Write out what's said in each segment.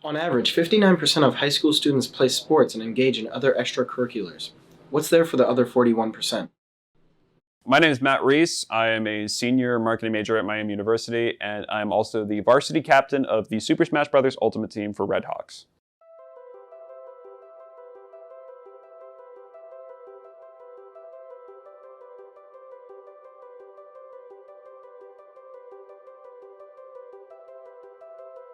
On average, 59% of high school students play sports and engage in other extracurriculars. What's there for the other 41%? My name is Matt Reese. I am a senior marketing major at Miami University, and I'm also the varsity captain of the Super Smash Bros. Ultimate Team for Red Hawks.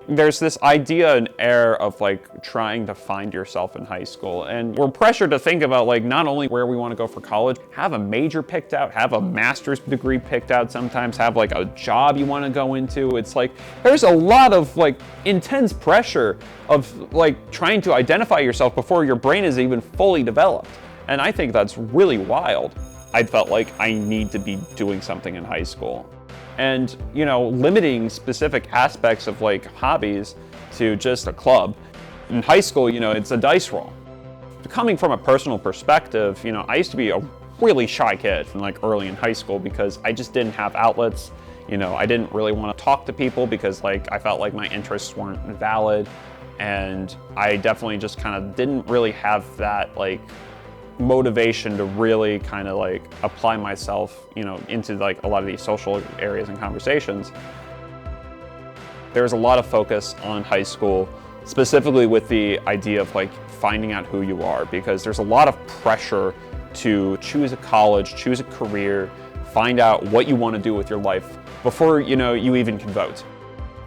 There's this idea and air of like trying to find yourself in high school, and we're pressured to think about like not only where we want to go for college, have a major picked out, have a master's degree picked out, sometimes have like a job you want to go into. It's like there's a lot of like intense pressure of like trying to identify yourself before your brain is even fully developed, and I think that's really wild. I felt like I need to be doing something in high school. And, you know, limiting specific aspects of like hobbies to just a club. In high school, you know, it's a dice roll. Coming from a personal perspective, you know, I used to be a really shy kid from like early in high school because I just didn't have outlets. You know, I didn't really want to talk to people because like I felt like my interests weren't valid. And I definitely just kind of didn't really have that like motivation to really kind of like apply myself, you know, into like a lot of these social areas and conversations. There's a lot of focus on high school, specifically with the idea of like finding out who you are, because there's a lot of pressure to choose a college, choose a career, find out what you want to do with your life before, you know, you even can vote.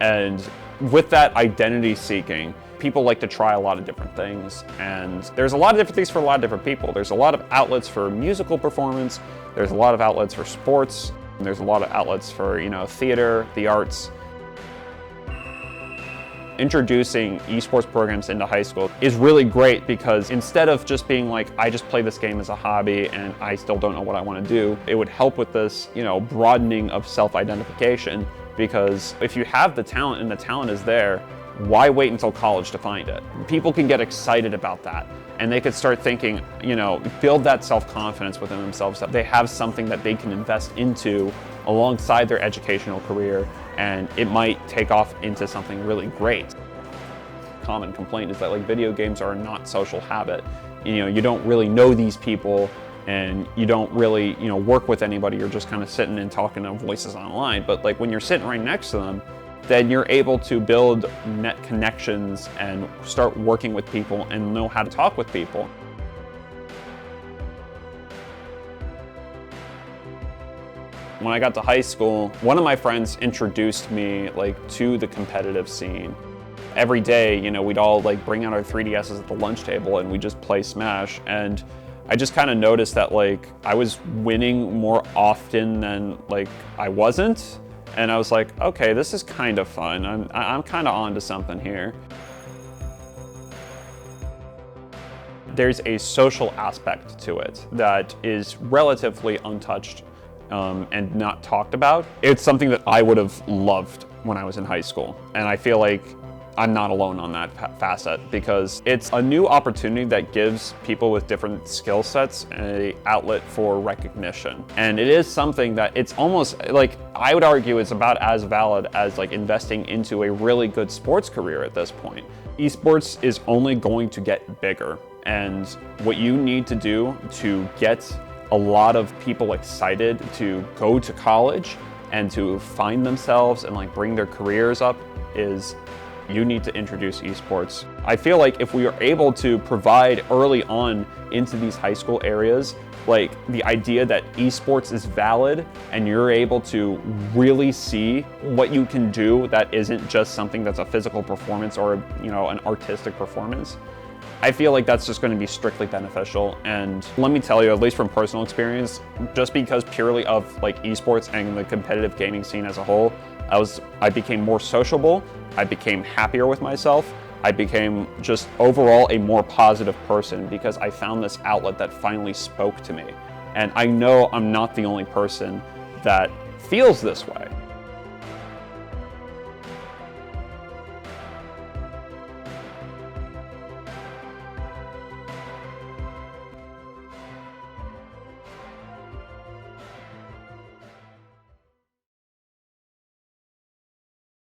And with that identity seeking, people like to try a lot of different things, and there's a lot of different things for a lot of different people. There's a lot of outlets for musical performance, there's a lot of outlets for sports, and there's a lot of outlets for, you know, theater, the arts. Introducing esports programs into high school is really great because instead of just being like, I just play this game as a hobby and I still don't know what I want to do, it would help with this, you know, broadening of self-identification, because if you have the talent and the talent is there, why wait until college to find it? People can get excited about that, and they could start thinking, you know, build that self-confidence within themselves that they have something that they can invest into alongside their educational career, and it might take off into something really great. Common complaint is that like video games are not social habit. You know, you don't really know these people, and you don't really, you know, work with anybody. You're just kind of sitting and talking to voices online. But like when you're sitting right next to them, then you're able to build net connections and start working with people and know how to talk with people. When I got to high school, one of my friends introduced me like to the competitive scene. Every day, you know, we'd all like bring out our 3DSs at the lunch table and we just play Smash. And I just kind of noticed that like I was winning more often than like I wasn't. And I was like, okay, this is kind of fun. I'm kind of onto something here. There's a social aspect to it that is relatively untouched and not talked about. It's something that I would have loved when I was in high school. And I feel like I'm not alone on that facet, because it's a new opportunity that gives people with different skill sets an outlet for recognition. And it is something that it's almost like, I would argue it's about as valid as like investing into a really good sports career at this point. Esports is only going to get bigger. And what you need to do to get a lot of people excited to go to college and to find themselves and like bring their careers up is you need to introduce esports. I feel like if we are able to provide early on into these high school areas, like the idea that esports is valid and you're able to really see what you can do that isn't just something that's a physical performance or, you know, an artistic performance, I feel like that's just going to be strictly beneficial. And let me tell you, at least from personal experience, just because purely of like esports and the competitive gaming scene as a whole, I became more sociable, I became happier with myself, I became just overall a more positive person because I found this outlet that finally spoke to me. And I know I'm not the only person that feels this way.